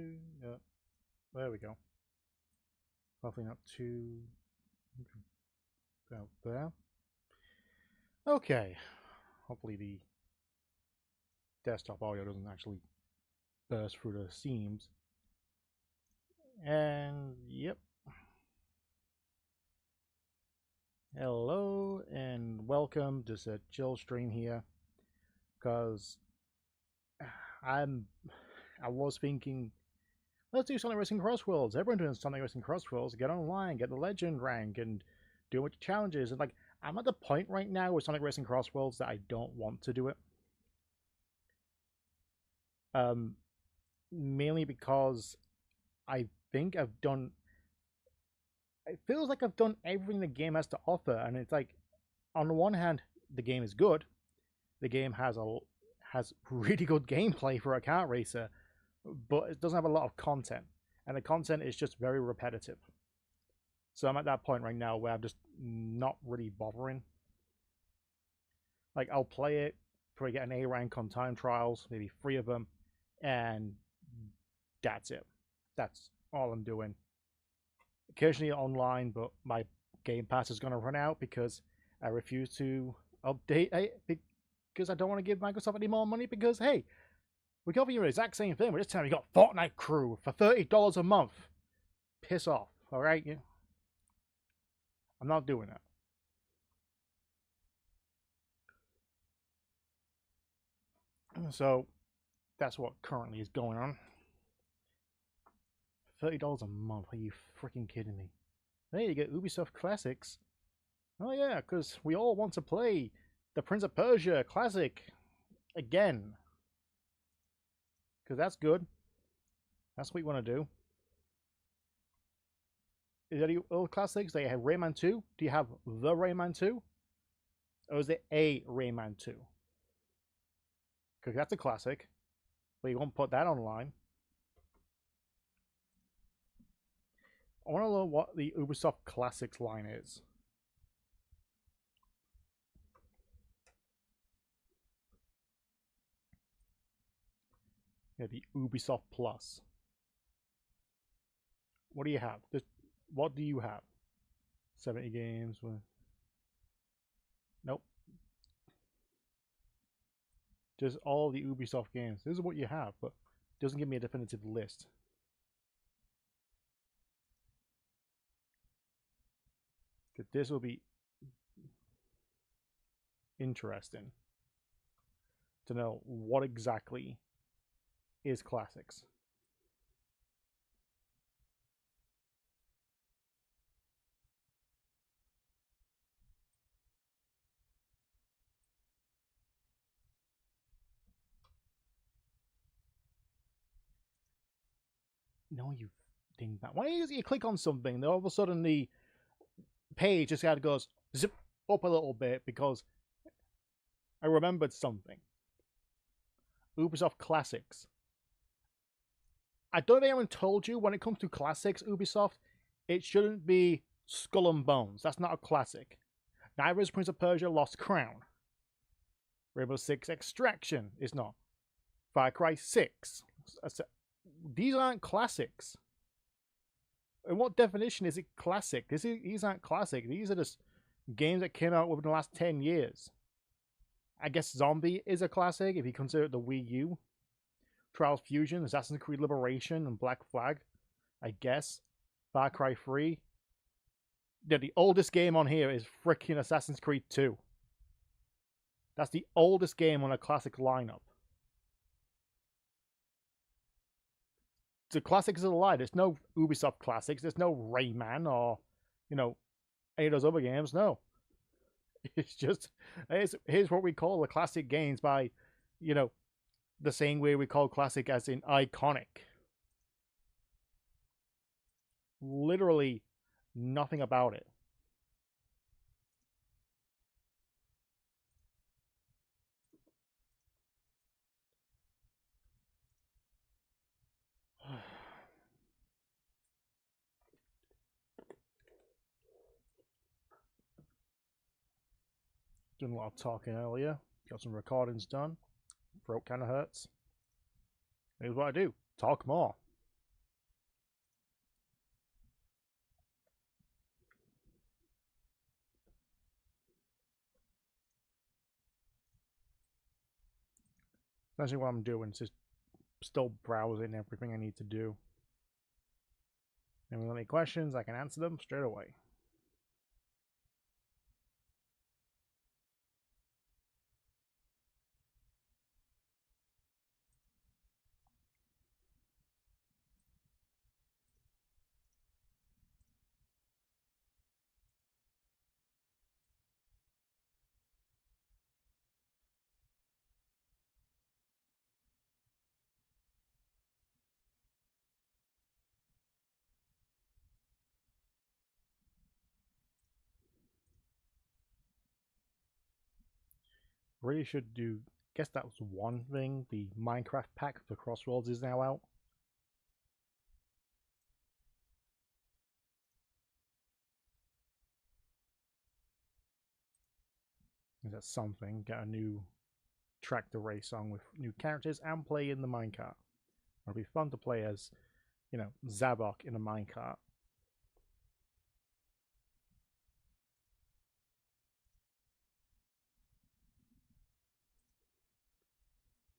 too. There we go. Hopefully not too. About there. Okay. Hopefully the desktop audio doesn't actually burst through the seams. And yep. Hello and welcome. Just a chill stream here, because I was thinking, let's do Sonic Racing Crossworlds. Everyone doing Sonic Racing Crossworlds. Get online, get the legend rank, and do a bunch of challenges. And like, I'm at the point right now with Sonic Racing Crossworlds that I don't want to do it. Mainly because I think I've done. It feels like I've done everything the game has to offer, and it's like, on the one hand, the game is good. The game has really good gameplay for a kart racer, but it doesn't have a lot of content, and the content is just very repetitive. So I'm at that point right now where I'm just not really bothering. Like, I'll play it, probably get an A rank on time trials, maybe 3 of them, and that's it. That's all I'm doing. Occasionally online, but my Game Pass is going to run out because I refuse to update it, because I don't want to give Microsoft any more money, because, hey, we can offer you the exact same thing, but this time you got Fortnite Crew for $30 a month. Piss off, alright? Yeah. I'm not doing that. So, that's what currently is going on. $30 a month, are you freaking kidding me? Hey, you get Ubisoft Classics. Oh yeah, because we all want to play the Prince of Persia Classic again. Because that's good. That's what we want to do. Is there any old classics? They have Rayman 2. Do you have the Rayman 2? Or is it a Rayman 2? Because that's a classic. But you won't put that online. I want to know what the Ubisoft Classics line is. Yeah, the Ubisoft Plus. What do you have? What do you have? 70 games. Nope. Just all the Ubisoft games. This is what you have, but it doesn't give me a definitive list. This will be interesting to know what exactly is classics. No, you dingbat. Why don't you click on something, then all of a sudden the page just kind of goes zip up a little bit because I remembered something. Ubisoft Classics. I don't know if anyone told you, when it comes to classics, Ubisoft, it shouldn't be Skull and Bones. That's not a classic. Neither is Prince of Persia Lost Crown. Rainbow Six Extraction is not. Far Cry 6. These aren't classics. In what definition is it classic? These aren't classic. These are just games that came out within the last 10 years. I guess Zombie is a classic if you consider it the Wii U. Trials Fusion, Assassin's Creed Liberation, and Black Flag, I guess. Far Cry 3. Yeah, the oldest game on here is freaking Assassin's Creed 2. That's the oldest game on a classic lineup. The classics are the lie. There's no Ubisoft classics. There's no Rayman or, any of those other games. No. It's just, here's what we call the classic games by, the same way we call classic as in iconic. Literally nothing about it. Doing a lot of talking earlier. Got some recordings done. Throat kind of hurts. Here's what I do. Talk more. Especially what I'm doing, it's just still browsing everything I need to do. And if you have any questions, I can answer them straight away. Really should do. Guess that was one thing. The Minecraft pack for Crossworlds is now out. Is that something? Get a new tractor race song with new characters and play in the minecart. It'll be fun to play as, you know, Zabok in a minecart.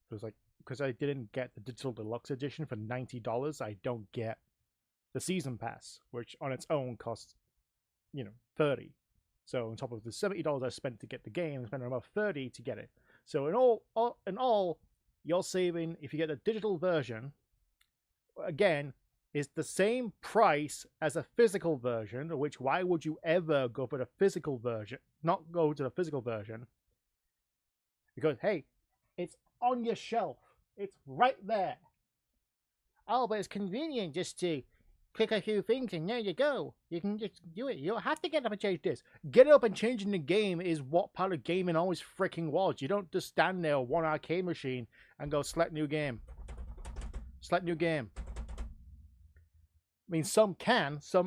It was like, because I didn't get the digital deluxe edition for $90, I don't get the season pass, which on its own costs, you know, $30. So on top of the $70 I spent to get the game, I spent about $30 to get it. So in all, you're saving, if you get the digital version, again, is the same price as a physical version, which why would you ever go for the physical version, not go to the physical version? Because, hey, it's on your shelf. It's right there. Oh, but it's convenient just to click a few things and there you go. You can just do it. You don't have to get up and change this. Get up and changing the game is what part of gaming always freaking was. You don't just stand there with one arcade machine and go select new game. Select new game. I mean, some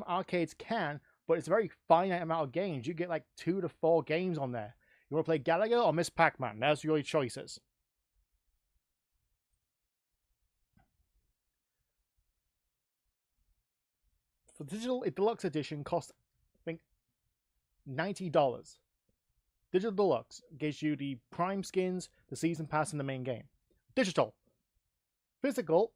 arcades can, but it's a very finite amount of games. You get like 2 to 4 games on there. You want to play Galaga or Miss Pac-Man? That's your choices. For digital, deluxe edition costs, I think, $90. Digital deluxe gives you the prime skins, the season pass, and the main game. Digital. Physical,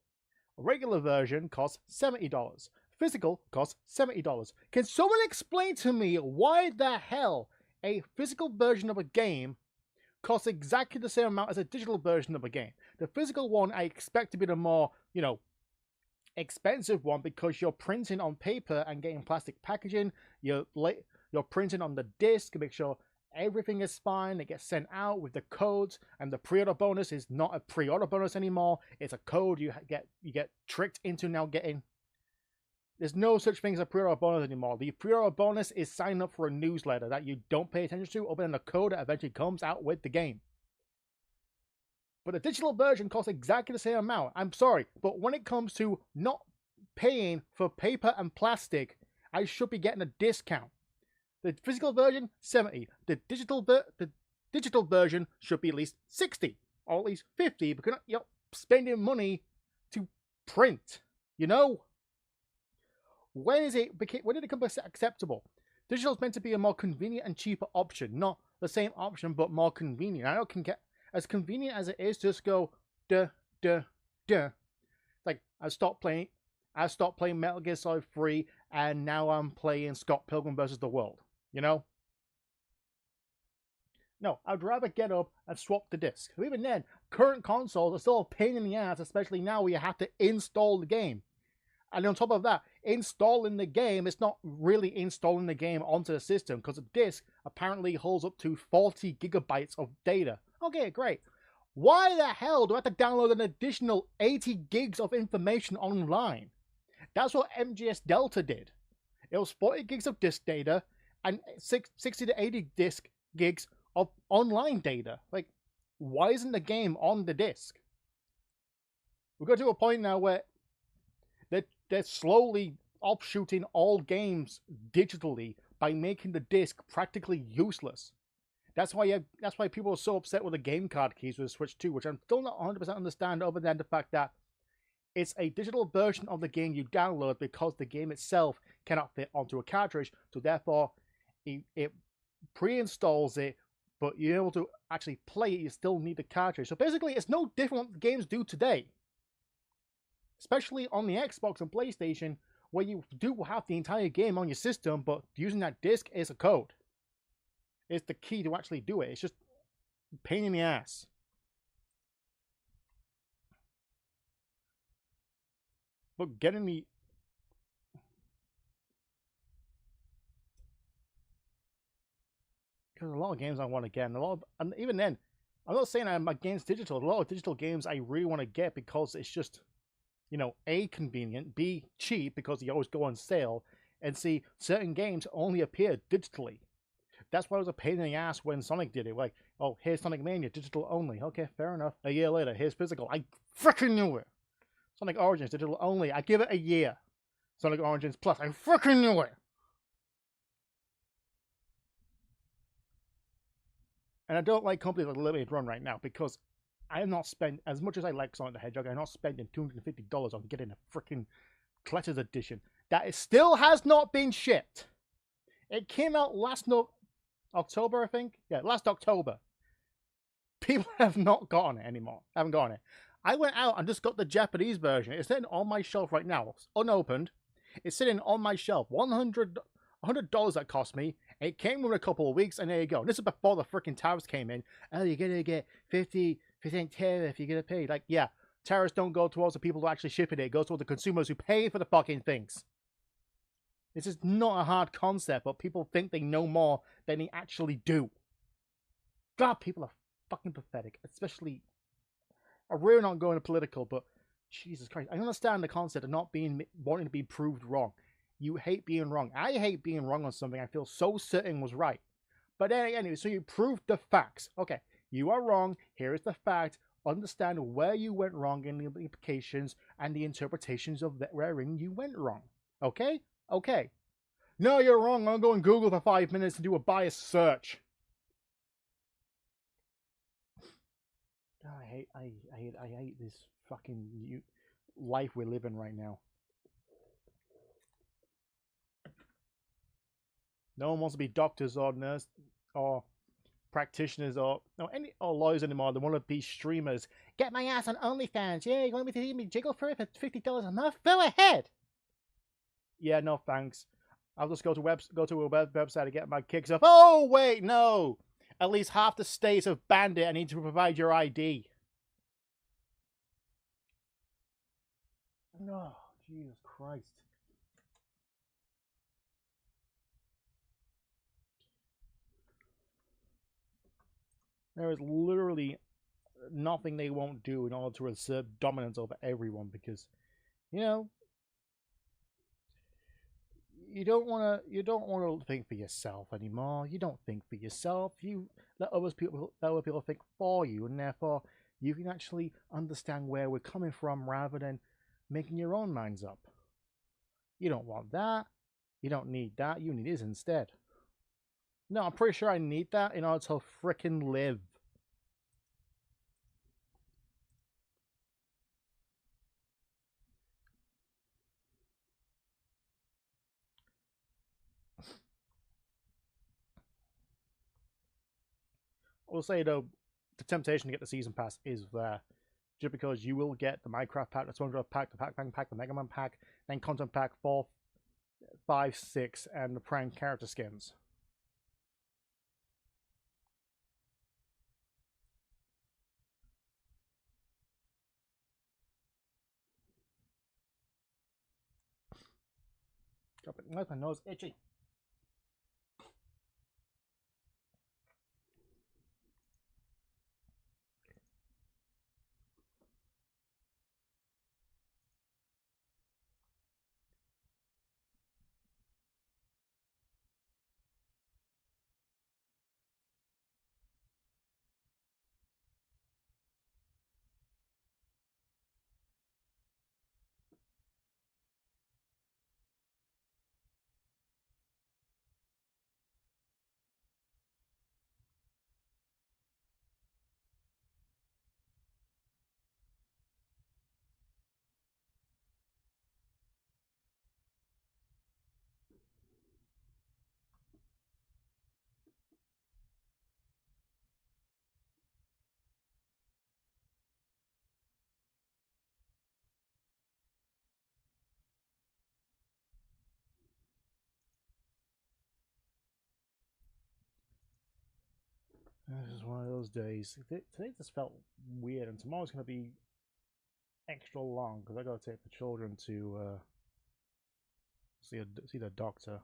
a regular version costs $70. Physical costs $70. Can someone explain to me why the hell a physical version of a game costs exactly the same amount as a digital version of a game? The physical one I expect to be the more, you know, expensive one because you're printing on paper and getting plastic packaging. You're printing on the disc to make sure everything is fine. It gets sent out with the codes, and the pre-order bonus is not a pre-order bonus anymore. It's a code you get tricked into now getting. There's no such thing as a pre-order bonus anymore. The pre-order bonus is signing up for a newsletter that you don't pay attention to, other than the code that eventually comes out with the game. But the digital version costs exactly the same amount. I'm sorry, but when it comes to not paying for paper and plastic, I should be getting a discount. The physical version, $70. The digital version should be at least $60 or at least $50 because you're spending money to print. You know, when did it become acceptable? Digital is meant to be a more convenient and cheaper option, not the same option but more convenient. I don't get as convenient as it is to just go duh. Like I stopped playing Metal Gear Solid 3 and now I'm playing Scott Pilgrim vs. the World, you know? No, I'd rather get up and swap the disc. So even then, current consoles are still a pain in the ass, especially now where you have to install the game. And on top of that, installing the game, it's not really installing the game onto the system because the disc apparently holds up to 40 gigabytes of data. Okay, great. Why the hell do I have to download an additional 80 gigs of information online? That's what MGS Delta did. It was 40 gigs of disk data and 60 to 80 gigs of online data. Like, why isn't the game on the disc? We've got to a point now where they're slowly offshooting all games digitally by making the disc practically useless. That's why people are so upset with the game card keys with the Switch 2, which I'm still not 100% understand, other than the fact that it's a digital version of the game you download because the game itself cannot fit onto a cartridge, so therefore it pre-installs it but you're able to actually play it, you still need the cartridge. So basically, it's no different what the games do today. Especially on the Xbox and PlayStation, where you do have the entire game on your system, but using that disc is a code. It's the key to actually do it. It's just a pain in the ass. But getting the... Because a lot of games I want to get, and even then, I'm not saying I'm against digital. A lot of digital games I really want to get because it's just, you know, A, convenient, B, cheap because they always go on sale, and C, certain games only appear digitally. That's why it was a pain in the ass when Sonic did it. Like, oh, here's Sonic Mania, digital only. Okay, fair enough. A year later, here's physical. I freaking knew it. Sonic Origins, digital only. I give it a year. Sonic Origins Plus, I freaking knew it. And I don't like companies like Limited Run right now because I have not spent, as much as I like Sonic the Hedgehog, I'm not spending $250 on getting a freaking collector's edition that still has not been shipped. It came out last October, I think. Yeah, last October. People have not gotten it anymore. Haven't gotten it. I went out and just got the Japanese version. It's sitting on my shelf right now. It's unopened. It's sitting on my shelf. $100 that cost me. It came within a couple of weeks, and there you go. This is before the freaking tariffs came in. Oh, you're going to get 50% tariff. You're going to pay. Like, yeah, tariffs don't go towards the people who actually ship it. It goes towards the consumers who pay for the fucking things. This is not a hard concept, but people think they know more than they actually do. God, people are fucking pathetic. Especially, I'm really not going to political, but Jesus Christ. I understand the concept of not wanting to be proved wrong. You hate being wrong. I hate being wrong on something I feel so certain was right. But anyway, so you proved the facts. Okay, you are wrong. Here is the fact. Understand where you went wrong and the implications and the interpretations of wherein you went wrong. Okay? Okay. No, you're wrong. I'm going to Google for 5 minutes and do a biased search. God, I hate this fucking life we're living right now. No one wants to be doctors or nurses or practitioners or lawyers anymore. They want to be streamers. Get my ass on OnlyFans. Yeah, you want me to see me jiggle for it for $50 a month? Go ahead. Yeah, no thanks. I'll just go to a website to get my kicks off. Oh wait, no. At least half the states have banned it. I need to provide your ID. No, Jesus Christ. There is literally nothing they won't do in order to assert dominance over everyone because, you know, you don't want to think for yourself anymore. You don't think for yourself. You let other people think for you, and therefore you can actually understand where we're coming from rather than making your own minds up. You don't want that. You don't need that. You need this instead. No, I'm pretty sure I need that in order to frickin' live. I will say though, the temptation to get the season pass is there. Just because you will get the Minecraft pack, the 200 pack, the Pac-Man pack, the Mega Man pack, then content pack 4, 5, 6, and the prime character skins. My nose itchy. This is one of those days. Today just felt weird, and tomorrow's going to be extra long because I got to take the children to see the doctor.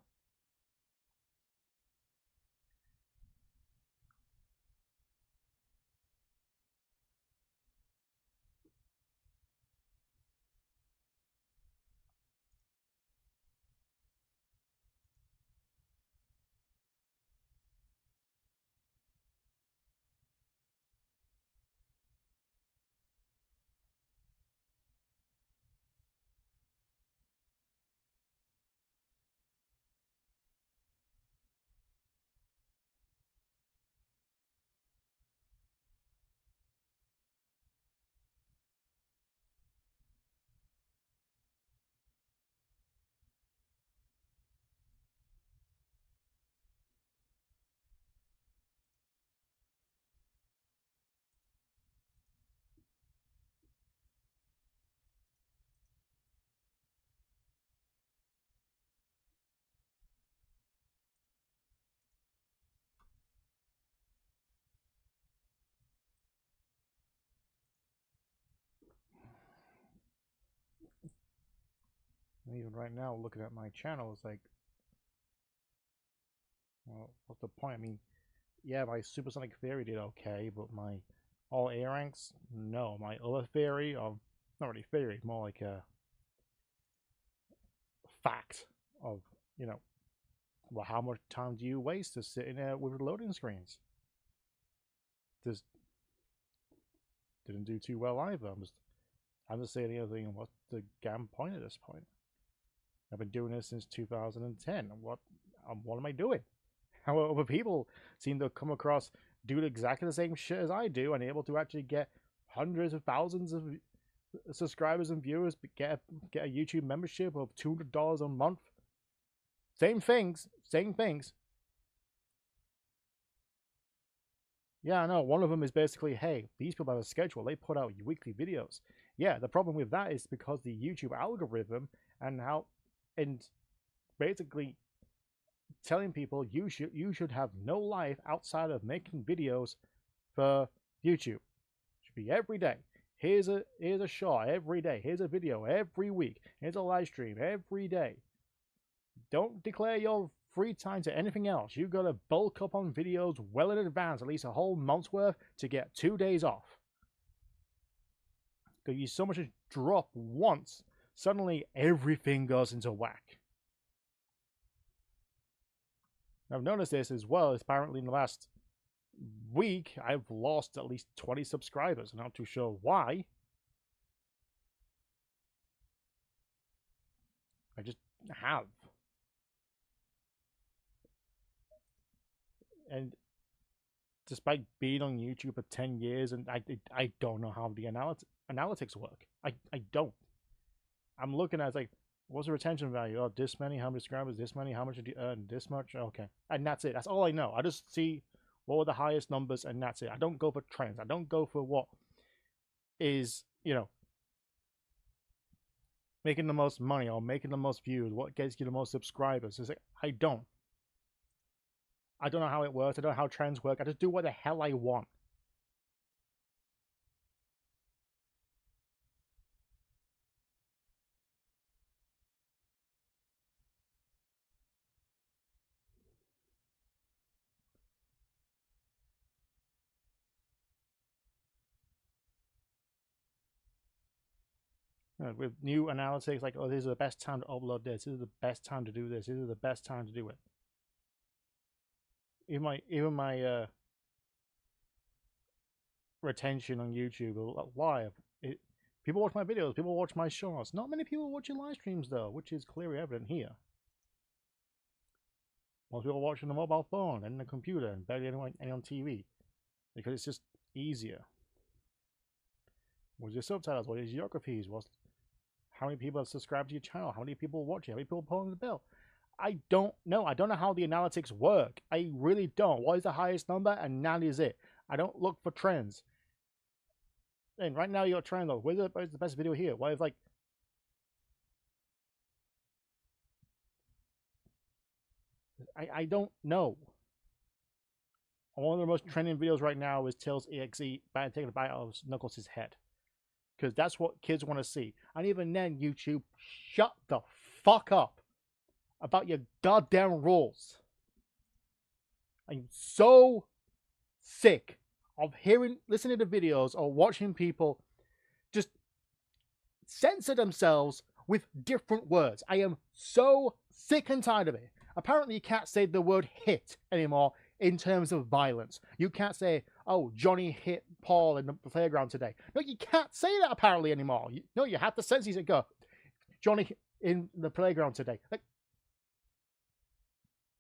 And even right now, looking at my channel, it's like, well, what's the point? I mean, yeah, my Supersonic Theory did okay, but my all A ranks, no. My other theory, or not really theory, more like a fact of, you know, well, how much time do you waste to sit in there with loading screens? Just didn't do too well either. I'm just saying the other thing. What's the damn point at this point? I've been doing this since 2010. What am I doing? How other people seem to come across doing exactly the same shit as I do and able to actually get hundreds of thousands of subscribers and viewers, get a YouTube membership of $200 a month. Same things. Yeah, I know. One of them is basically, hey, these people have a schedule. They put out weekly videos. Yeah, the problem with that is because the YouTube algorithm and basically telling people you should have no life outside of making videos for YouTube. It should be every day. Here's a shot every day. Here's a video every week. Here's a live stream every day. Don't declare your free time to anything else. You've got to bulk up on videos well in advance, at least a whole month's worth, to get 2 days off. Because you so much as drop once, suddenly everything goes into whack. I've noticed this as well. Apparently, in the last week, I've lost at least 20 subscribers. I'm not too sure why. I just have. And despite being on YouTube for 10 years, and I don't know how the analytics work. I don't. I'm looking at it's like, what's the retention value? Oh, this many, how many subscribers, this many, how much did you earn, this much? Okay. And that's it. That's all I know. I just see what were the highest numbers, and that's it. I don't go for trends. I don't go for what is, making the most money or making the most views, what gets you the most subscribers. It's like, I don't. I don't know how it works. I don't know how trends work. I just do what the hell I want. With new analytics, like, oh, this is the best time to upload this is the best time to do this is the best time to do it. Even my retention on YouTube live, people watch my videos, people watch my shorts. Not many people watching live streams though, which is clearly evident here. Most people watching the mobile phone and the computer, and barely anyone on TV, because it's just easier. What's your subtitles? What is geographies? How many people have subscribed to your channel? How many people watch it? How many people pulling the bell? I don't know. I don't know how the analytics work. I really don't. What is the highest number? And that is it. I don't look for trends. And right now you got trends. Where's the best video here? Why is like I don't know. One of the most trending videos right now is Tails EXE taking a bite out of Knuckles' head. Because that's what kids want to see. And even then, YouTube, shut the fuck up about your goddamn rules. I'm so sick of listening to videos or watching people just censor themselves with different words. I am so sick and tired of it. Apparently, you can't say the word hit anymore in terms of violence. You can't say, oh, Johnny hit Paul in the playground today. No, you can't say that apparently anymore. You have to censor it. Go, Johnny in the playground today. Like,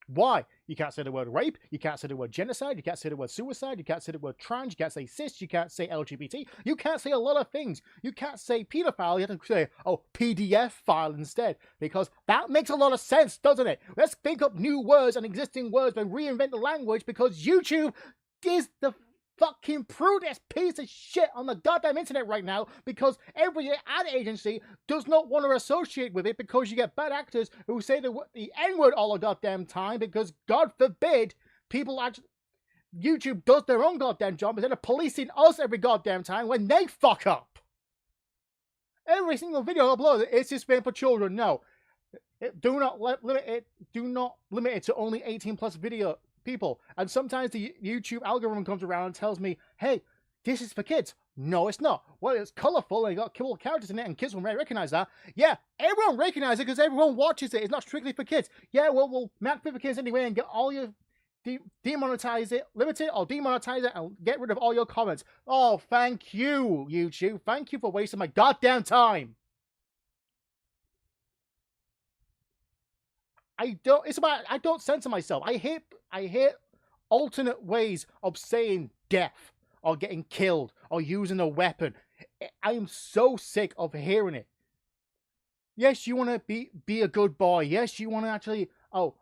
why? You can't say the word rape. You can't say the word genocide. You can't say the word suicide. You can't say the word trans. You can't say cis. You can't say LGBT. You can't say a lot of things. You can't say pedophile. You have to say, oh, PDF file instead. Because that makes a lot of sense, doesn't it? Let's think up new words and existing words and reinvent the language because YouTube is the fucking prudest piece of shit on the goddamn internet right now because every ad agency does not want to associate with it because you get bad actors who say the N-word all the goddamn time because, God forbid, people actually... YouTube does their own goddamn job instead of policing us every goddamn time when they fuck up. Every single video I upload, it's just meant for children. No. Do not limit it to only 18 plus video people. And sometimes the YouTube algorithm comes around and tells me, hey, this is for kids. No, it's not. Well, it's colorful and got cool characters in it and kids will recognize that. Yeah, everyone recognizes it because everyone watches it. It's not strictly for kids. Yeah, well, we'll mark it for kids anyway and get all your demonetize it, limit it or demonetize it and get rid of all your comments. Oh, thank you, YouTube. Thank you for wasting my goddamn time. I don't censor myself. I hate alternate ways of saying death or getting killed or using a weapon. I am so sick of hearing it. Yes, you want to be a good boy. Yes, you want to actually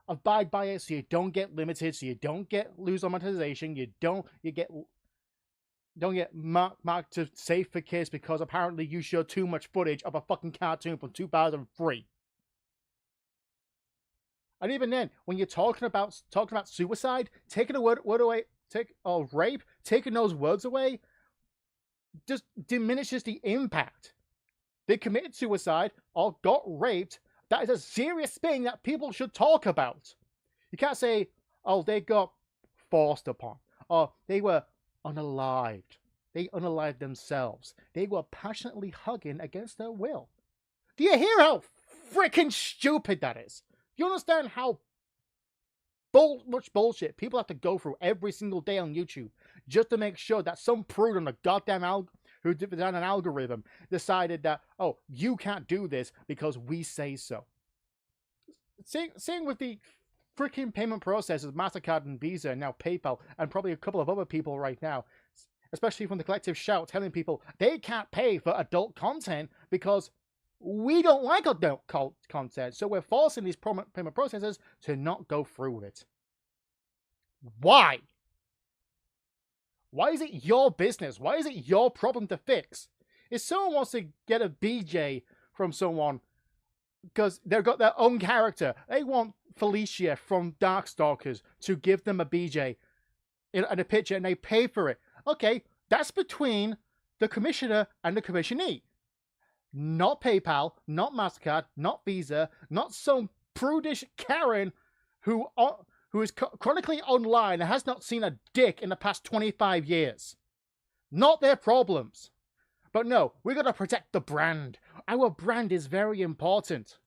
abide by it so you don't get limited, so you don't lose on monetization. You don't get marked to safe for kids because apparently you showed too much footage of a fucking cartoon from 2003. And even then, when you're talking about suicide, taking a word away, rape, taking those words away, just diminishes the impact. They committed suicide or got raped. That is a serious thing that people should talk about. You can't say, oh, they got forced upon, or they were unalived. They unalived themselves. They were passionately hugging against their will. Do you hear how freaking stupid that is? Do you understand how much bullshit people have to go through every single day on YouTube just to make sure that some prude on the goddamn who designed an algorithm decided that, oh, you can't do this because we say so. Same with the freaking payment processors, MasterCard and Visa, and now PayPal, and probably a couple of other people right now, especially from the collective shout telling people they can't pay for adult content because we don't like adult content, so we're forcing these payment processors to not go through with it. Why? Why is it your business? Why is it your problem to fix? If someone wants to get a BJ from someone because they've got their own character, they want Felicia from Darkstalkers to give them a BJ in a picture and they pay for it. Okay, that's between the commissioner and the commissionee. Not PayPal, not MasterCard, not Visa, not some prudish Karen who is chronically online and has not seen a dick in the past 25 years. Not their problems. But no, we're going to protect the brand. Our brand is very important.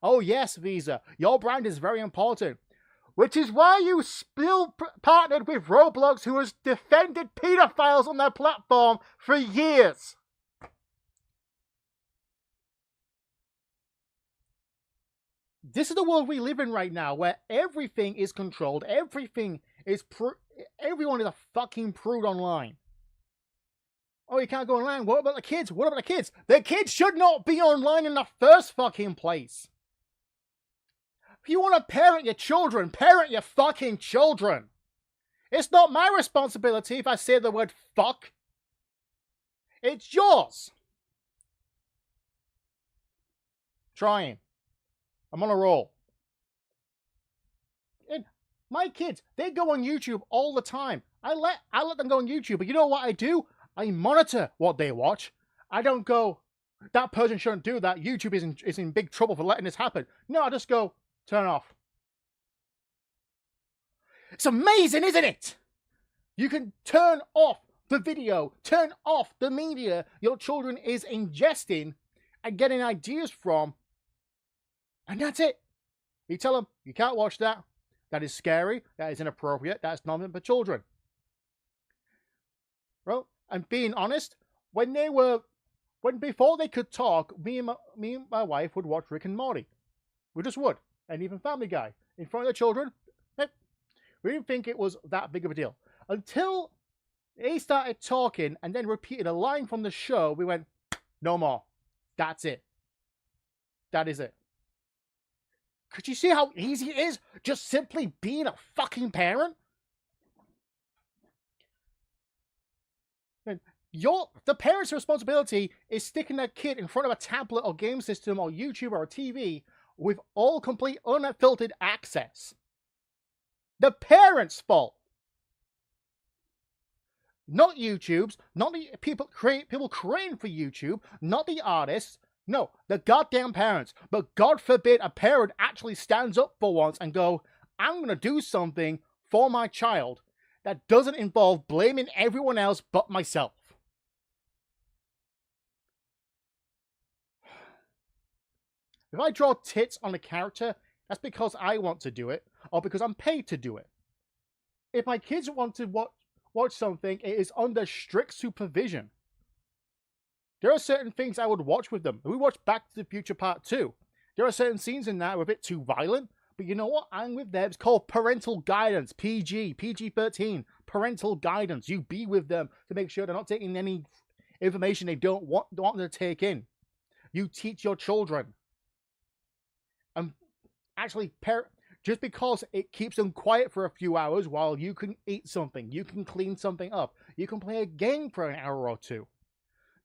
Oh yes, Visa, your brand is very important. Which is why you still partnered with Roblox, who has defended pedophiles on their platform for years. This is the world we live in right now, where everything is controlled, everyone is a fucking prude online. Oh, you can't go online. What about the kids? What about the kids? The kids should not be online in the first fucking place. If you want to parent your children, parent your fucking children. It's not my responsibility if I say the word fuck. It's yours. Trying. I'm on a roll. My kids, they go on YouTube all the time. I let them go on YouTube, but you know what I do? I monitor what they watch. I don't go, that person shouldn't do that. YouTube is in big trouble for letting this happen. No, I just go, turn off. It's amazing, isn't it? You can turn off the video, turn off the media your children is ingesting and getting ideas from, and that's it. You tell them, you can't watch that. That is scary. That is inappropriate. That's not meant for children. Well, and being honest, before they could talk, me and my wife would watch Rick and Morty. We just would. And even Family Guy. In front of the children, we didn't think it was that big of a deal. Until they started talking and then repeated a line from the show, we went, no more. That's it. That is it. Could you see how easy it is just simply being a fucking parent? The parent's responsibility is sticking that kid in front of a tablet or game system or YouTube or a TV with all complete unfiltered access. The parent's fault. Not YouTube's, not the people creating for YouTube, not the artists. No, the goddamn parents. But God forbid a parent actually stands up for once and go, I'm going to do something for my child that doesn't involve blaming everyone else but myself. If I draw tits on a character, that's because I want to do it, or because I'm paid to do it. If my kids want to watch something, it is under strict supervision. There are certain things I would watch with them. We watched Back to the Future Part 2. There are certain scenes in that that are a bit too violent, but you know what? I'm with them. It's called parental guidance, PG-13, parental guidance. You be with them to make sure they're not taking any information they don't want them to take in. You teach your children. And actually, just because it keeps them quiet for a few hours while you can eat something, you can clean something up, you can play a game for an hour or two,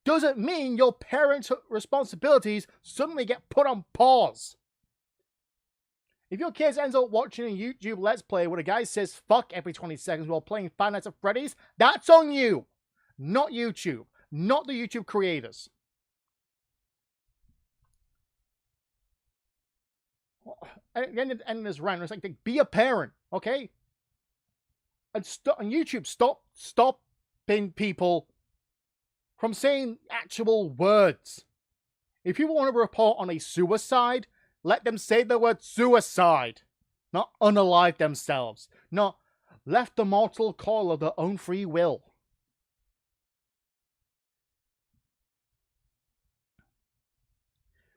doesn't mean your parents' responsibilities suddenly get put on pause. If your kids ends up watching a YouTube Let's Play where a guy says fuck every 20 seconds while playing Five Nights at Freddy's, that's on you. Not YouTube. Not the YouTube creators. At the end of this rant, it's like, be a parent, okay? And on YouTube, stopping people from saying actual words. If people want to report on a suicide, let them say the word suicide. Not unalive themselves. Not left the mortal coil of their own free will.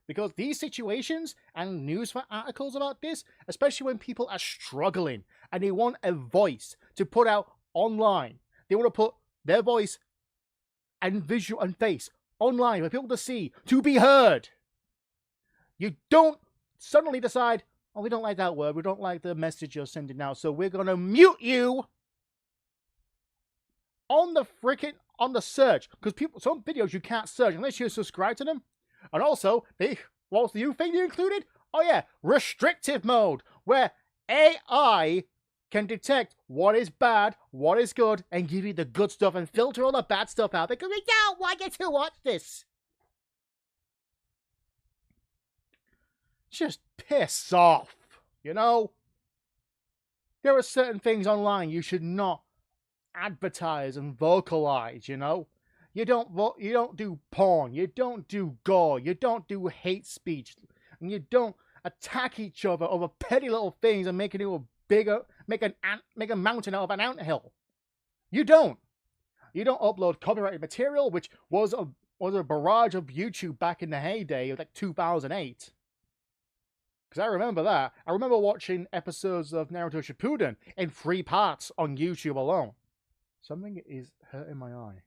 Because these situations and news for articles about this, especially when people are struggling and they want a voice to put out online, they want to put their voice and visual and face online for people to see, to be heard. You don't suddenly decide, oh, we don't like that word, we don't like the message you're sending out, so we're going to mute you on the search. Because some videos you can't search unless you subscribe to them. And also, what's the new thing you included? Oh yeah, restrictive mode, where AI can detect what is bad, what is good, and give you the good stuff and filter all the bad stuff out because we don't want you to watch this. Just piss off, you know? There are certain things online you should not advertise and vocalize, you know? You don't do porn, you don't do gore, you don't do hate speech, and you don't attack each other over petty little things and make it into a bigger, make a mountain out of an anthill. You don't upload copyrighted material, which was a barrage of YouTube back in the heyday of like 2008. Because I remember that. I remember watching episodes of Naruto Shippuden in 3 parts on YouTube alone. Something is hurting my eye.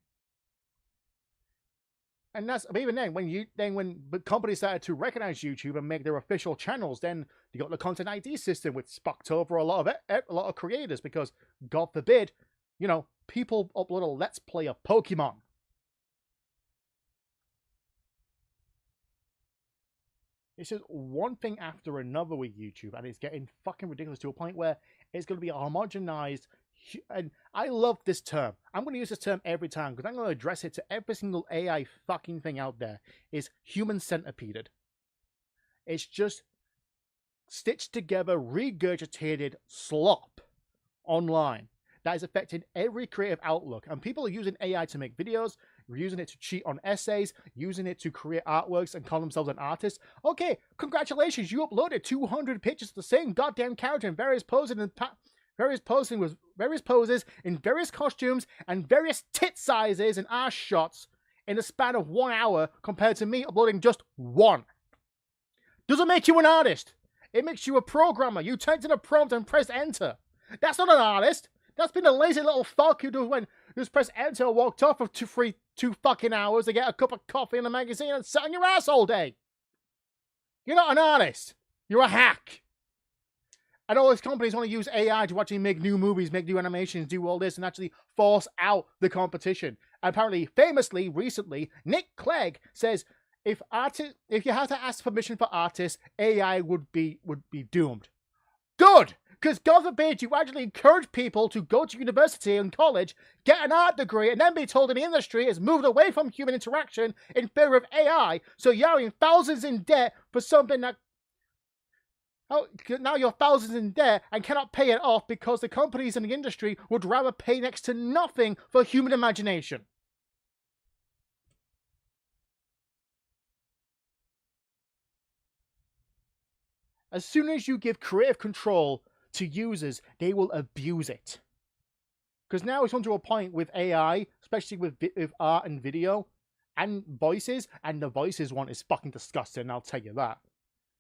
And that's even then when companies started to recognize YouTube and make their official channels, then you got the content ID system, which sparked over a lot of creators because, God forbid, you know, people upload a Let's Play of Pokemon. It's just one thing after another with YouTube, and it's getting fucking ridiculous to a point where It's going to be a homogenized, and I love this term. I'm going to use this term every time because I'm going to address it to every single AI fucking thing out there. Is human centipeded. It's just stitched together, regurgitated slop online that is affecting every creative outlook. And people are using AI to make videos, using it to cheat on essays, using it to create artworks and call themselves an artist. Okay, congratulations, you uploaded 200 pictures of the same goddamn character in various poses with various poses in various costumes and various tit sizes and ass shots in the span of 1 hour compared to me uploading just one. Doesn't make you an artist. It makes you a programmer. You typed in a prompt and pressed enter. That's not an artist. That's been a lazy little fuck who just pressed enter and walked off for two fucking hours to get a cup of coffee in a magazine and sat on your ass all day. You're not an artist. You're a hack. And all these companies want to use AI to actually make new movies, make new animations, do all this, and actually force out the competition. And apparently, famously, recently, Nick Clegg says if you have to ask permission for artists, AI would be doomed. Good! Because God forbid you actually encourage people to go to university and college, get an art degree, and then be told the industry has moved away from human interaction in favor of AI, so you're in thousands in debt for something that... Oh, now you're thousands in debt and cannot pay it off because the companies in the industry would rather pay next to nothing for human imagination. As soon as you give creative control to users, they will abuse it. Because now it's come to a point with AI, especially with art and video and voices, and the voices one is fucking disgusting, I'll tell you that.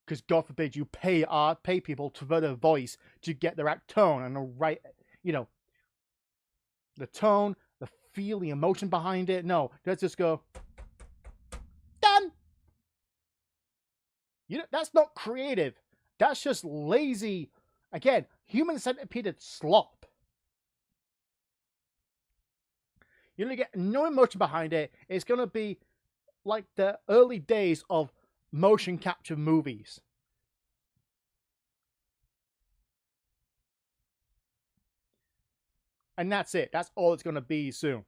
Because God forbid you pay people to their voice to get the right tone and the right, the tone, the feel, the emotion behind it. No, let's just go, done. That's not creative. That's just lazy, again, human centipeded slop. You're going to get no emotion behind it. It's going to be like the early days of motion capture movies. And that's it. That's all it's going to be soon.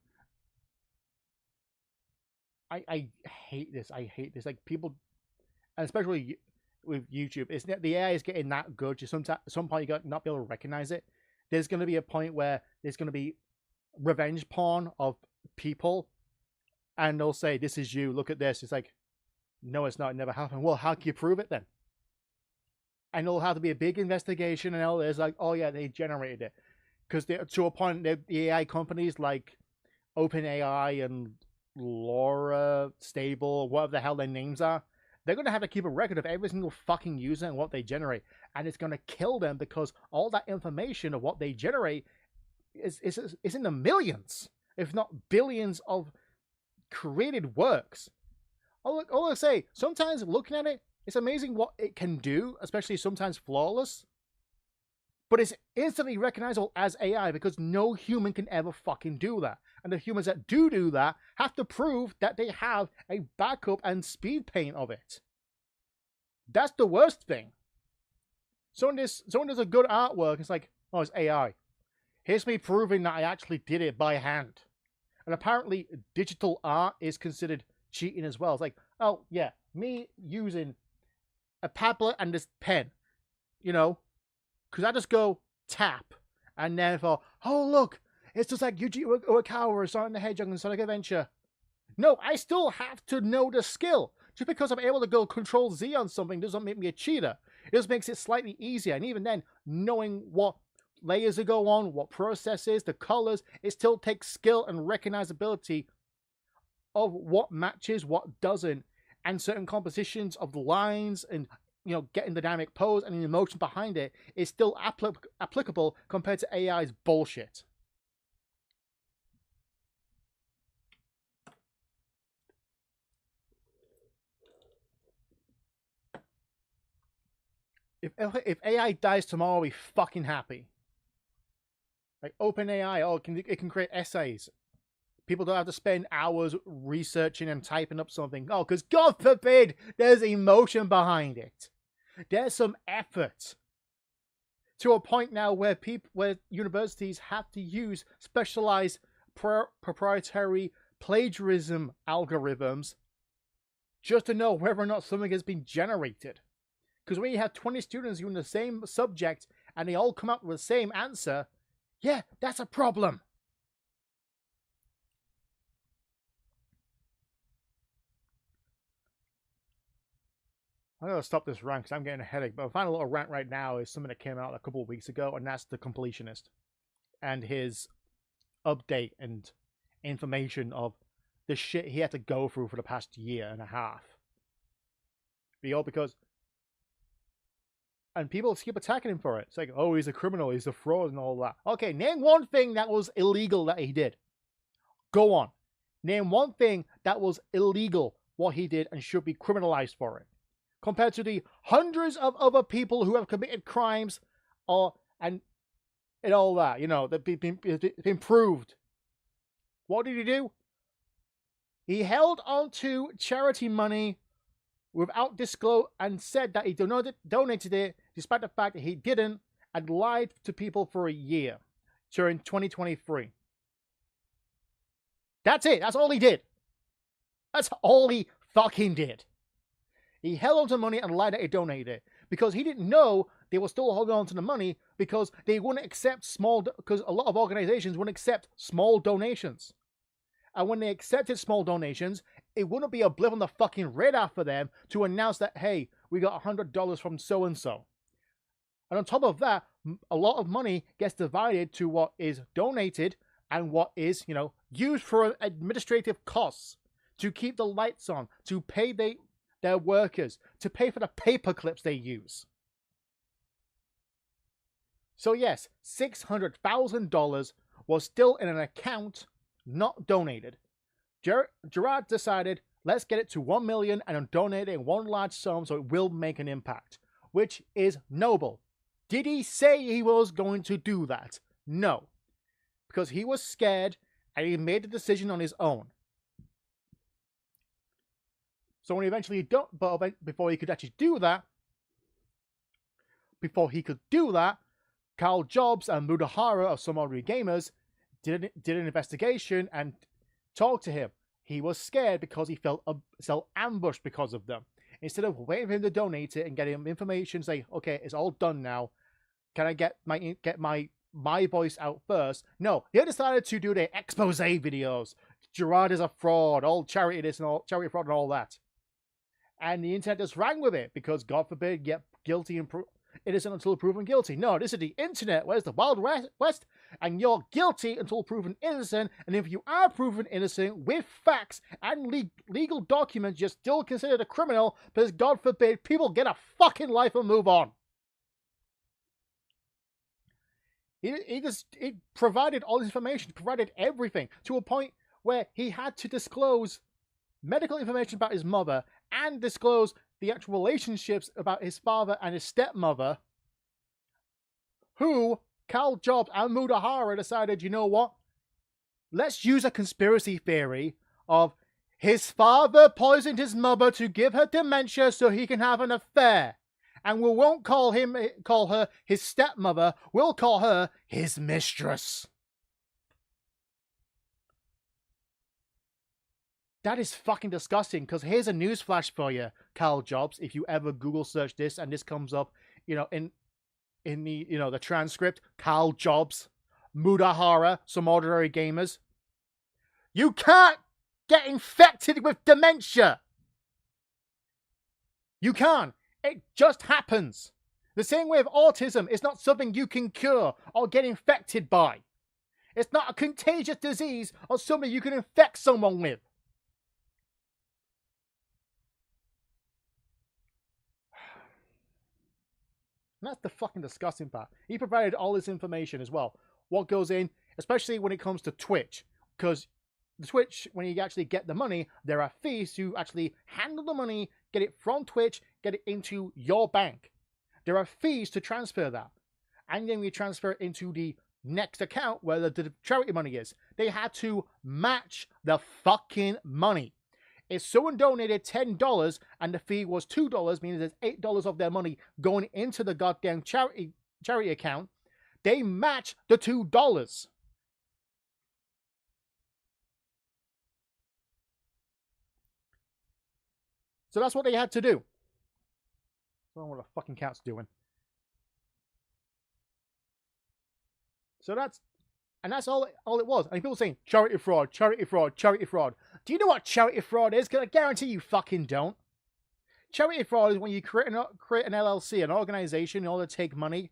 I hate this. I hate this. Like, people, and especially with YouTube, the AI is getting that good. Just at some point, you're going to not be able to recognize it. There's going to be a point where there's going to be revenge porn of people, and they'll say, "This is you. Look at this." It's like, no, it's not. It never happened. Well, how can you prove it then? And it'll have to be a big investigation, and all this, like, oh yeah, they generated it. Because to a point, the AI companies like OpenAI and Laura Stable, whatever the hell their names are, they're going to have to keep a record of every single fucking user and what they generate. And it's going to kill them because all that information of what they generate is in the millions, if not billions of created works. All I say, sometimes looking at it, it's amazing what it can do, especially sometimes flawless. But it's instantly recognizable as AI because no human can ever fucking do that. And the humans that do that have to prove that they have a backup and speed paint of it. That's the worst thing. Someone does a good artwork, it's like, oh, it's AI. Here's me proving that I actually did it by hand. And apparently digital art is considered cheating as well. It's like, oh yeah, me using a tablet and this pen, because I just go tap and then thought, oh look, it's just like Yuji Uekawa or Sonic the Hedgehog and Sonic Adventure. No, I still have to know the skill. Just because I'm able to go Control Z on something doesn't make me a cheater. It just makes it slightly easier. And even then, knowing what layers to go on, what processes, the colors, it still takes skill and recognizability of what matches, what doesn't, and certain compositions of the lines and getting the dynamic pose and the emotion behind it is still applicable compared to AI's bullshit. If AI dies tomorrow, I'll be fucking happy. Like OpenAI, it can create essays. People don't have to spend hours researching and typing up something. Oh, because God forbid there's emotion behind it. There's some effort to a point now where universities have to use specialized proprietary plagiarism algorithms just to know whether or not something has been generated. Because when you have 20 students doing the same subject and they all come up with the same answer, yeah, that's a problem. I'm going to stop this rant because I'm getting a headache. But my final little rant right now is something that came out a couple of weeks ago, and that's the completionist and his update and information of the shit he had to go through for the past year and a half. Because and people keep attacking him for it. It's like, oh, he's a criminal, he's a fraud and all that. Okay, name one thing that was illegal that he did. Go on. Name one thing that was illegal, what he did, and should be criminalized for it. Compared to the hundreds of other people who have committed crimes and all that, that been proved. What did he do? He held on to charity money without disclose and said that he donated it despite the fact that he didn't, and lied to people for a year during 2023. That's it. That's all he did. That's all he fucking did. He held on to money and lied that he donated it because he didn't know they were still holding on to the money because they wouldn't accept because a lot of organizations wouldn't accept small donations. And when they accepted small donations, it wouldn't be a blip on the fucking radar for them to announce that, hey, we got $100 from so-and-so. And on top of that, a lot of money gets divided to what is donated and what is, used for administrative costs, to keep the lights on, to pay their workers, to pay for the paper clips they use. So yes, $600,000 was still in an account, not donated. Gerard decided, let's get it to 1 million and donate it in one large sum so it will make an impact, which is noble. Did he say he was going to do that? No, because he was scared and he made the decision on his own. So when he eventually before he could actually do that, Carl Jobs and Mudahara of Sonicguru Gamers did an investigation and talked to him. He was scared because he felt ambushed because of them. Instead of waiting for him to donate it and get him information, say, okay, it's all done now. Can I get my voice out first? No, they decided to do their expose videos. Gerard is a fraud, all charity this and all charity fraud and all that. And the internet just rang with it because, God forbid, get guilty and innocent until proven guilty. No, this is the internet. Where's the Wild West? And you're guilty until proven innocent. And if you are proven innocent with facts and legal documents, you're still considered a criminal because, God forbid, people get a fucking life and move on. He provided all this information, provided everything to a point where he had to disclose medical information about his mother and disclose the actual relationships about his father and his stepmother, who Carl Jobs and Mudahara decided, you know what? Let's use a conspiracy theory of his father poisoned his mother to give her dementia so he can have an affair. And we won't call her his stepmother, we'll call her his mistress. That is fucking disgusting, because here's a newsflash for you, Carl Jobs. If you ever Google search this and this comes up, in the, the transcript, Carl Jobs, Mudahara, some ordinary gamers. You can't get infected with dementia. You can't. It just happens. The same way with autism, it's not something you can cure or get infected by. It's not a contagious disease or something you can infect someone with. And that's the fucking disgusting part. He provided all this information as well. What goes in, especially when it comes to Twitch. Because the Twitch, when you actually get the money, there are fees to actually handle the money, get it from Twitch, get it into your bank. There are fees to transfer that. And then we transfer it into the next account where the charity money is. They had to match the fucking money. If someone donated $10 and the fee was $2, meaning there's $8 of their money going into the goddamn charity charity account, they match the $2. So that's what they had to do. I don't know what the fucking cat's doing. So that's all it was. And people saying charity fraud, charity fraud, charity fraud. Do you know what charity fraud is? Because I guarantee you fucking don't. Charity fraud is when you create an LLC, an organization, in order to take money,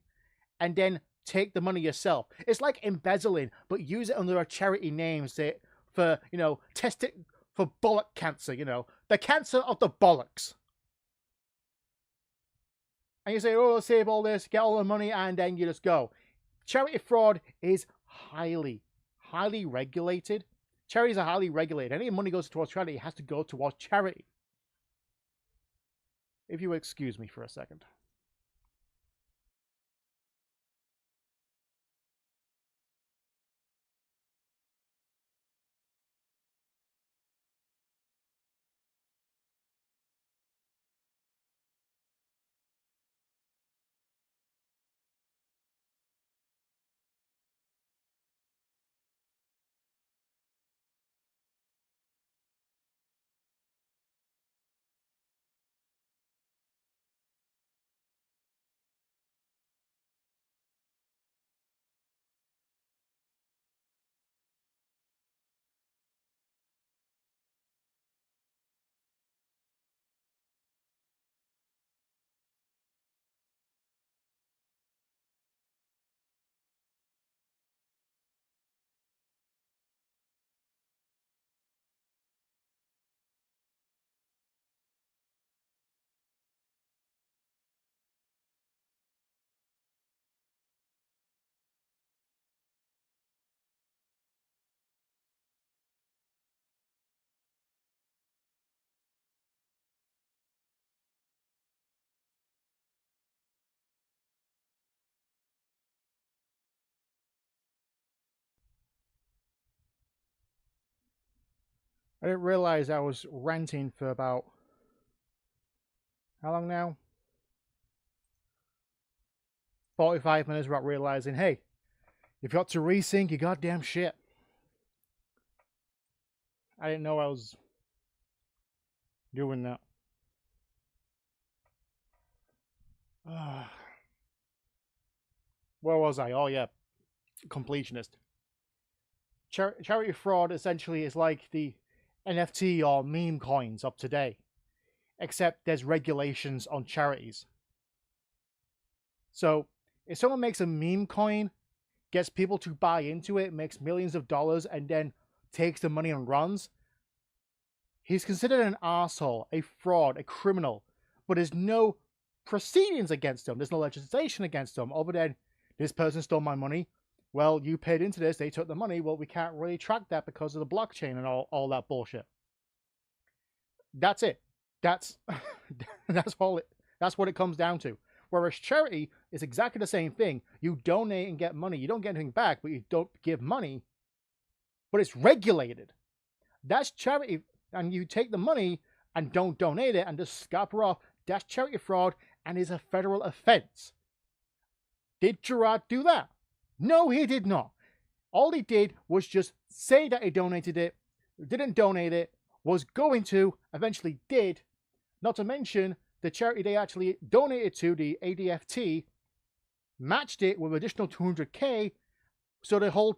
and then take the money yourself. It's like embezzling, but use it under a charity name, say for test it for bollock cancer. The cancer of the bollocks. And you say, oh, I'll save all this, get all the money, and then you just go. Charity fraud is highly regulated. Charities are highly regulated. Any money goes towards charity, it has to go towards charity. If you excuse me for a second. I didn't realize I was ranting for about how long now? 45 minutes without realizing, hey, you've got to resync your goddamn shit. I didn't know I was doing that. Where was I? Oh, yeah. Completionist. Charity fraud essentially is like the NFT or meme coins of today, except there's regulations on charities. So if someone makes a meme coin, gets people to buy into it, makes millions of dollars, and then takes the money and runs, he's considered an asshole, a fraud, a criminal. But there's no proceedings against him. There's no legislation against him other than this person stole my money. Well, you paid into this, they took the money. Well, we can't really track that because of the blockchain and all that bullshit. That's it. That's that's what it comes down to. Whereas charity is exactly the same thing. You donate and get money. You don't get anything back, but you don't give money. But it's regulated. That's charity. And you take the money and don't donate it and just scupper off. That's charity fraud and is a federal offense. Did Gerard do that? No, he did not. All he did was just say that he donated it, didn't donate it, was going to, eventually did. Not to mention the charity they actually donated to, the ADFT, matched it with additional $200K. So the whole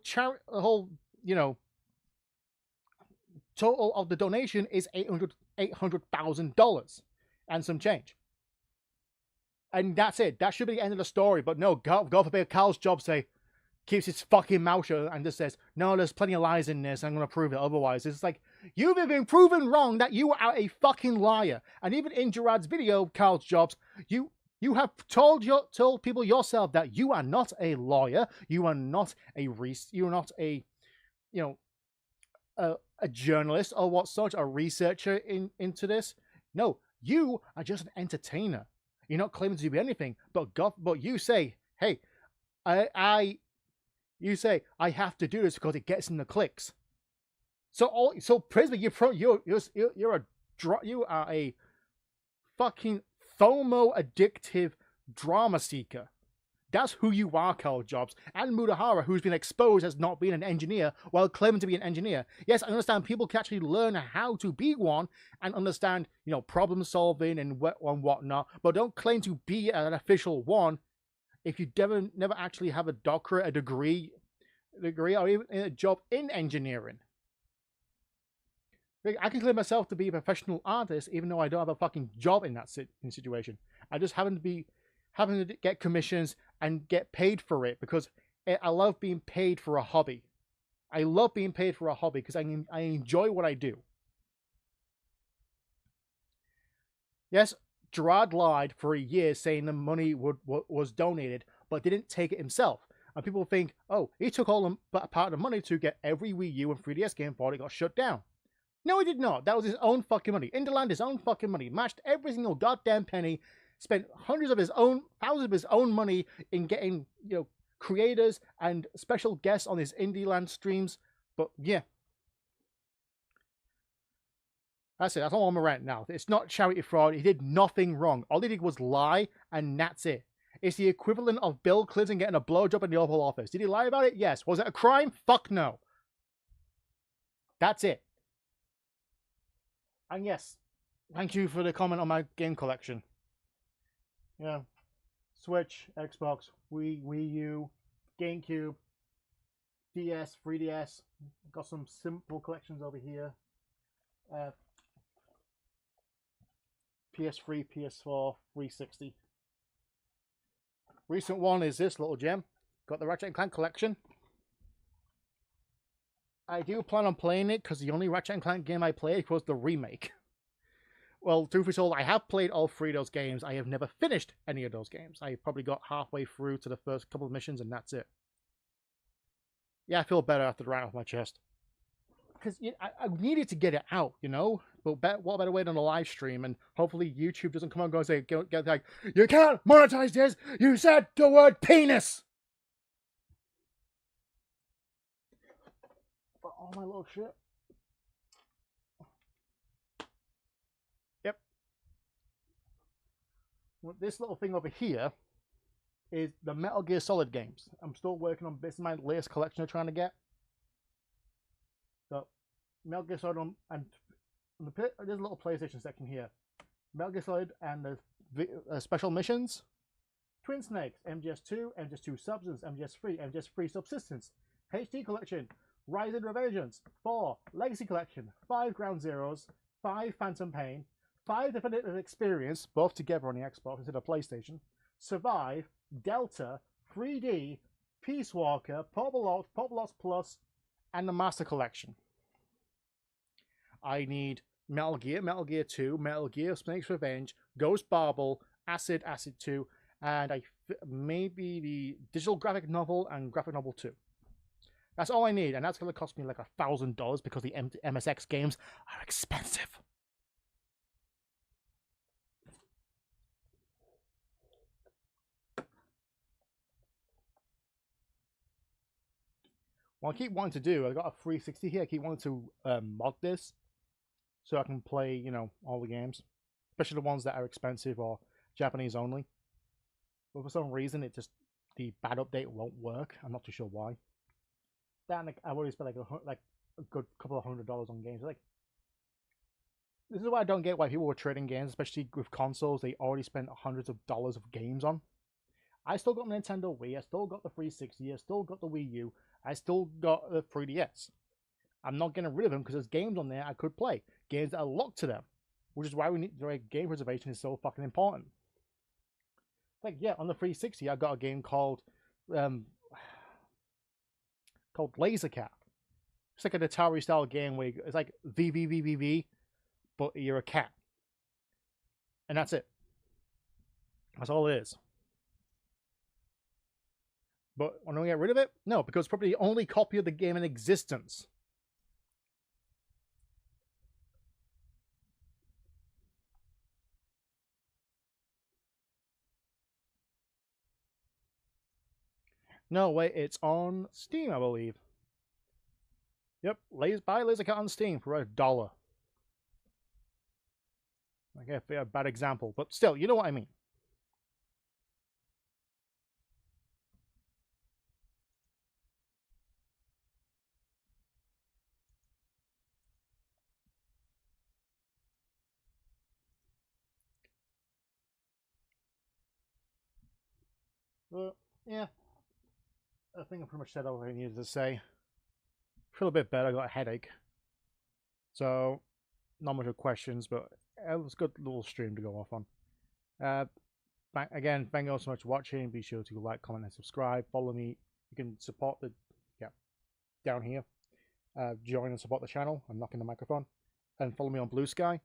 total of the donation is $800,000 and some change. And that's it. That should be the end of the story. But no, God forbid Carl's job keeps his fucking mouth shut and just says, no, there's plenty of lies in this. I'm going to prove it otherwise. It's like, you've been proven wrong that you are a fucking liar. And even in Gerard's video, Carl's Jobs, you have told people yourself that you are not a lawyer. You are not a journalist or what such, a researcher into this. No, you are just an entertainer. You're not claiming to be anything, but you say, hey, you say I have to do this because it gets in the clicks. So Prisma, you are a fucking FOMO addictive drama seeker. That's who you are, Carl Jobs. And Mudahara, who's been exposed as not being an engineer while claiming to be an engineer. Yes, I understand people can actually learn how to be one and understand, problem solving and whatnot, but don't claim to be an official one if you never actually have a doctorate, a degree, or even a job in engineering. I can claim myself to be a professional artist even though I don't have a fucking job in that situation. I just happen to get commissions and get paid for it because I love being paid for a hobby. I love being paid for a hobby because I enjoy what I do. Yes, Gerard lied for a year saying the money was donated, but didn't take it himself. And people think, oh, he took all the part of the money to get every Wii U and 3DS game before it got shut down. No, he did not. That was his own fucking money. Interland, his own fucking money. Matched every single goddamn penny. Spent thousands of his own money in getting, creators and special guests on his Indieland streams. But yeah. That's it. That's all I'm around now. It's not charity fraud. He did nothing wrong. All he did was lie, and that's it. It's the equivalent of Bill Clinton getting a blowjob in the Oval Office. Did he lie about it? Yes. Was it a crime? Fuck no. That's it. And yes, thank you for the comment on my game collection. Yeah, Switch, Xbox, Wii U, GameCube, DS, 3DS. Got some simple collections over here. PS3, PS4, 360. Recent one is this little gem. Got the Ratchet & Clank collection. I do plan on playing it because the only Ratchet & Clank game I played was the remake. Well, truth be told, I have played all three of those games. I have never finished any of those games. I probably got halfway through to the first couple of missions and that's it. Yeah, I feel better after the rant off my chest. Because I needed to get it out, But what better way than a live stream? And hopefully YouTube doesn't come on and go and say, get like, you can't monetize this! You said the word penis! All my little shit. Yep. Well, this little thing over here is the Metal Gear Solid games. I'm still working on bits of my latest collection I'm trying to get. So, Metal Gear Solid and there's a little PlayStation section here. Metal Gear Solid and the special missions. Twin Snakes, MGS2, MGS2 Substance, MGS3, MGS3 Subsistence, HD Collection, Rise and Revengeance, 4 Legacy Collection, 5 Ground Zeroes, 5 Phantom Pain, 5 Definitive Experience, both together on the Xbox instead of PlayStation, Survive, Delta, 3D, Peace Walker, Pop Lots Plus, and the Master Collection. I need Metal Gear 2, Metal Gear Snake's Revenge, Ghost Barbel, Acid 2, and maybe the digital graphic novel and graphic novel 2. That's all I need, and that's going to cost me like $1,000 because the MSX games are expensive. What I keep wanting to do, I got a 360 here, I keep wanting to mod this so I can play, all the games, especially the ones that are expensive or Japanese only. But for some reason, the bad update won't work. I'm not too sure why. That, I've already spent like a good couple of $100 on games. This is why I don't get why people were trading games, especially with consoles they already spent hundreds of dollars of games on. I still got my Nintendo Wii, I still got the 360, I still got the Wii U, I still got the 3DS. I'm not getting rid of them because there's games on there I could play. Games that are locked to them. Which is why game preservation is so fucking important. Yeah, on the 360 I got a game called Laser Cat. It's like an Atari style game where it's like VVVVV, but you're a cat. And that's it. That's all it is. But when I get rid of it? No, because it's probably the only copy of the game in existence. No, wait, it's on Steam, I believe. Yep, buy Laser Cat on Steam for $1. Okay, a bad example, but still, you know what I mean. But yeah, I think I pretty much said all I needed to say. Feel a bit better. I got a headache, so not much of questions, but it was a good little stream to go off on. Again, thank you all so much for watching. Be sure to like, comment, and subscribe. Follow me. You can support the down here. Join and support the channel. I'm knocking the microphone. And follow me on Blue Sky.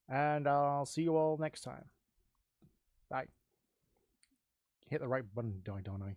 And I'll see you all next time. Bye. Hit the right button, don't I?